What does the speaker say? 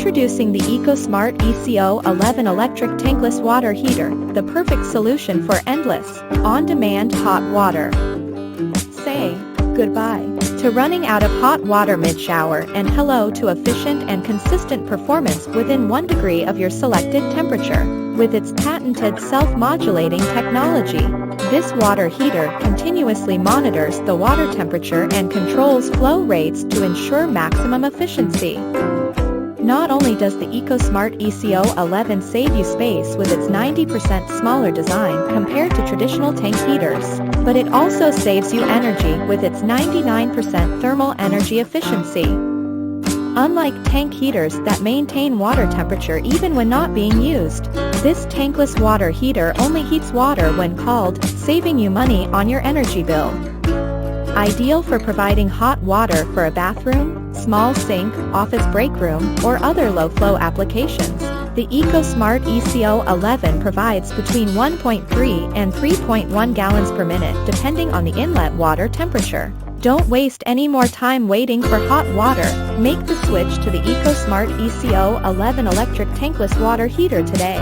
Introducing the EcoSmart ECO11 electric tankless water heater, the perfect solution for endless, on-demand hot water. Say goodbye to running out of hot water mid-shower and hello to efficient and consistent performance within 1 degree of your selected temperature. With its patented self-modulating technology, this water heater continuously monitors the water temperature and controls flow rates to ensure maximum efficiency. Not only does the EcoSmart ECO11 save you space with its 90% smaller design compared to traditional tank heaters, but it also saves you energy with its 99% thermal energy efficiency. Unlike tank heaters that maintain water temperature even when not being used, this tankless water heater only heats water when called, saving you money on your energy bill. Ideal for providing hot water for a bathroom, small sink, office break room, or other low-flow applications, the EcoSmart ECO11 provides between 1.3 and 3.1 gallons per minute depending on the inlet water temperature. Don't waste any more time waiting for hot water. Make the switch to the EcoSmart ECO11 electric tankless water heater today.